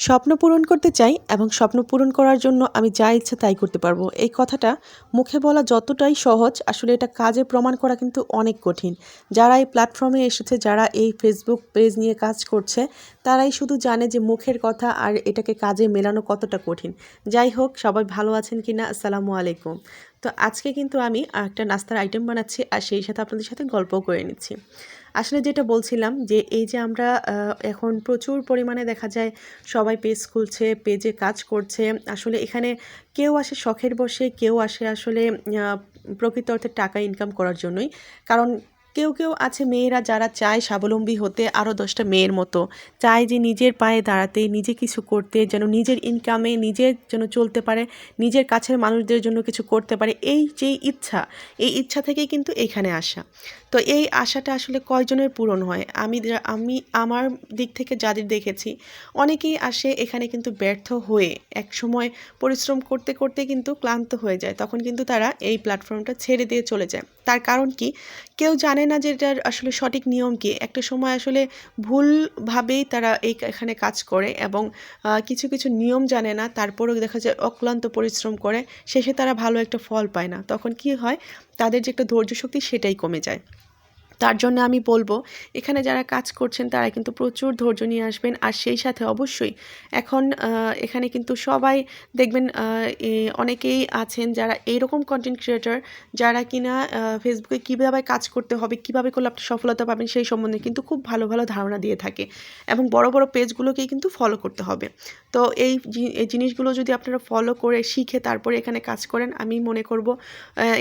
স্বপ্ন পূরণ করতে চাই এবং স্বপ্ন পূরণ করার জন্য আমি যা ইচ্ছা তাই করতে পারবো। এই কথাটা মুখে বলা যতটাই সহজ, আসলে এটা কাজে প্রমাণ করা কিন্তু অনেক কঠিন। যারা এই প্ল্যাটফর্মে এসেছে, যারা এই ফেসবুক পেজ নিয়ে কাজ করছে, তারাই শুধু জানে যে মুখের কথা আর এটাকে কাজে মেলানো কতটা কঠিন। যাই হোক, সবাই ভালো আছেন কিনা? আসসালামু আলাইকুম। তো আজকে কিন্তু আমি একটা নাস্তার আইটেম বানাচ্ছি, আর সেই সাথে আপনাদের সাথে গল্পও করে নিচ্ছি। আসলে যেটা বলছিলাম যে এই যে আমরা এখন প্রচুর পরিমাণে দেখা যায় সবাই পেজ খুলছে, পেজে কাজ করছে। আসলে এখানে কেউ আসে শখের বশে, কেউ আসে আসলে প্রকৃত অর্থে টাকা ইনকাম করার জন্যই। কারণ কেউ কেউ আছে মেয়েরা যারা চায় স্বাবলম্বী হতে আরও 10টা মেয়ের মতো, চায় যে নিজের পায়ে দাঁড়াতে, নিজে কিছু করতে, যেন নিজের ইনকামে নিজে যেন চলতে পারে, নিজের কাছের মানুষদের জন্য কিছু করতে পারে। এই যে ইচ্ছা, এই ইচ্ছা থেকেই কিন্তু এখানে আসা। তো এই আশাটা আসলে কয়জনের পূরণ হয়? আমি আমার দিক থেকে যাদের দেখেছি, অনেকেই আসে এখানে কিন্তু ব্যর্থ হয়ে একসময় পরিশ্রম করতে করতে কিন্তু ক্লান্ত হয়ে যায়। তখন কিন্তু তারা এই প্ল্যাটফর্মটা ছেড়ে দিয়ে চলে যায়। তার কারণ কি? কেউ জানে না যে এটার আসলে সঠিক নিয়ম কি। একটা সময় আসলে ভুলভাবেই তারা এখানে কাজ করে এবং কিছু কিছু নিয়ম জানে না। তারপরেও দেখা যায় অক্লান্ত পরিশ্রম করে, শেষে তারা ভালো একটা ফল পায় না। তখন কি হয়? তাদের যে একটা ধৈর্য শক্তি, সেটাই কমে যায়। তার জন্য আমি বলবো, এখানে যারা কাজ করছেন তারা কিন্তু প্রচুর ধৈর্য নিয়ে আসবেন। আর সেই সাথে অবশ্যই এখন এখানে কিন্তু সবাই দেখবেন অনেকেই আছেন যারা এইরকম কন্টেন্ট ক্রিয়েটর, যারা কিনা ফেসবুকে কীভাবে কাজ করতে হবে, কীভাবে করলে আপনি সফলতা পাবেন সেই সম্বন্ধে কিন্তু খুব ভালো ভালো ধারণা দিয়ে থাকে। এবং বড় বড় পেজগুলোকেই কিন্তু ফলো করতে হবে। তো এই জিনিসগুলো যদি আপনারা ফলো করে শিখে তারপরে এখানে কাজ করেন, আমি মনে করব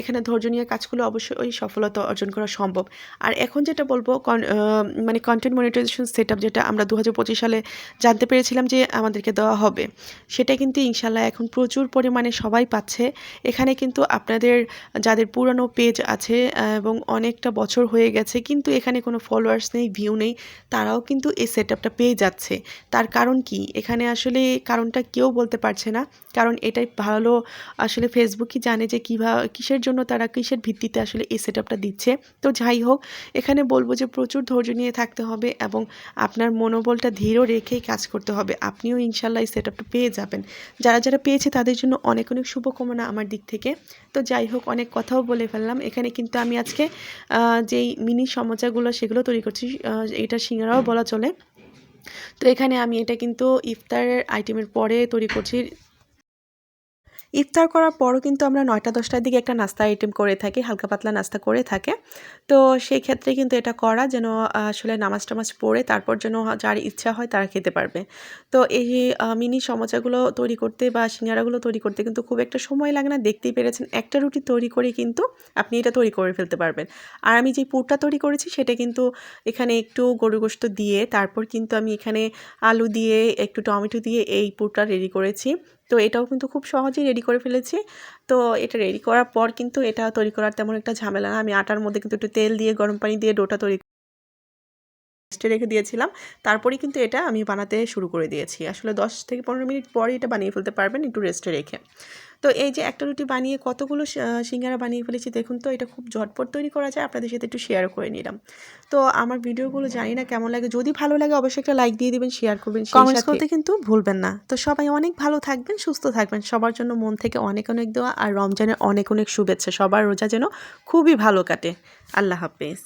এখানে ধৈর্য নিয়ে কাজ করলে অবশ্যই ওই সফলতা অর্জন করা সম্ভব। আর এখন যেটা বলবো, মানে কন্টেন্ট মনিটাইজেশন সেটআপ, যেটা আমরা 2025 সালে জানতে পেরেছিলাম যে আমাদেরকে দেওয়া হবে, সেটা কিন্তু ইনশাল্লাহ এখন প্রচুর পরিমাণে সবাই পাচ্ছে। এখানে কিন্তু আপনাদের যাদের পুরানো পেজ আছে এবং অনেকটা বছর হয়ে গেছে কিন্তু এখানে কোনো ফলোয়ার্স নেই, ভিউ নেই, তারাও কিন্তু এই সেটআপটা পেয়ে যাচ্ছে। তার কারণ কি? এখানে আসলে কারণটা কেউ বলতে পারছে না। কারণ এটাই ভালো, আসলে ফেসবুকই জানে যে কিসের জন্য তারা, কিসের ভিত্তিতে আসলে এই সেটআপটা দিচ্ছে। তো যাই হোক, এখানে বলবো যে প্রচুর ধৈর্য নিয়ে থাকতে হবে এবং আপনার মনোবলটা দৃঢ় রেখেই কাজ করতে হবে। আপনিও ইনশাল্লাহ এই সেটআপটা পেয়ে যাবেন। যারা যারা পেয়েছে তাদের জন্য অনেক অনেক শুভকামনা আমার দিক থেকে। তো যাই হোক, অনেক কথাও বলে ফেললাম। এখানে কিন্তু আমি আজকে যেই মিনি সমোসাগুলো সেগুলো তৈরি করছি, এটা সিঙ্গারাও বলা চলে। তো এখানে আমি এটা কিন্তু ইফতারের আইটেমের পরে তৈরি করছি। ইফতার করার পরও কিন্তু আমরা 9টা-10টার দিকে একটা নাস্তা আইটেম করে থাকি, হালকা পাতলা নাস্তা করে থাকে। তো সেই ক্ষেত্রে কিন্তু এটা করা যেন আসলে নামাজ টামাজ পড়ে তারপর যেন যার ইচ্ছা হয় তারা খেতে পারবে। তো এই মিনি সমোসাগুলো তৈরি করতে বা সিঙ্গারাগুলো তৈরি করতে কিন্তু খুব একটা সময় লাগে না। দেখতেই পেরেছেন, একটা রুটি তৈরি করে কিন্তু আপনি এটা তৈরি করে ফেলতে পারবেন। আর আমি যে পুরটা তৈরি করেছি সেটা কিন্তু এখানে একটু গরুর গোশত দিয়ে, তারপর কিন্তু আমি এখানে আলু দিয়ে, একটু টমেটো দিয়ে এই পুরটা রেডি করেছি। তো এটাও কিন্তু খুব সহজেই রেডি করে ফেলেছি। তো এটা রেডি করার পর কিন্তু এটা তৈরি করার তেমন একটা ঝামেলা না। আমি আটার মধ্যে কিন্তু একটু তেল দিয়ে, গরম পানি দিয়ে ডোটা তৈরি রেস্টে রেখে দিয়েছিলাম। তারপরেই কিন্তু এটা আমি বানাতে শুরু করে দিয়েছি। আসলে 10 থেকে 15 মিনিট পরে এটা বানিয়ে ফেলতে পারবেন একটু রেস্টে রেখে। তো এই যে একটা রুটি বানিয়ে কতগুলো সিঙ্গারা বানিয়ে ফেলেছি দেখুন তো। এটা খুব ঝটপট তৈরি করা যায়, আপনাদের সাথে একটু শেয়ার করে নিলাম। তো আমার ভিডিওগুলো জানি না কেমন লাগে, যদি ভালো লাগে অবশ্যই একটা লাইক দিয়ে দিবেন, শেয়ার করবেন, কমেন্টস করতে কিন্তু ভুলবেন না। তো সবাই অনেক ভালো থাকবেন, সুস্থ থাকবেন। সবার জন্য মন থেকে অনেক অনেক দোয়া আর রমজানের অনেক অনেক শুভেচ্ছা। সবার রোজা যেন খুবই ভালো কাটে। আল্লাহ হাফেজ।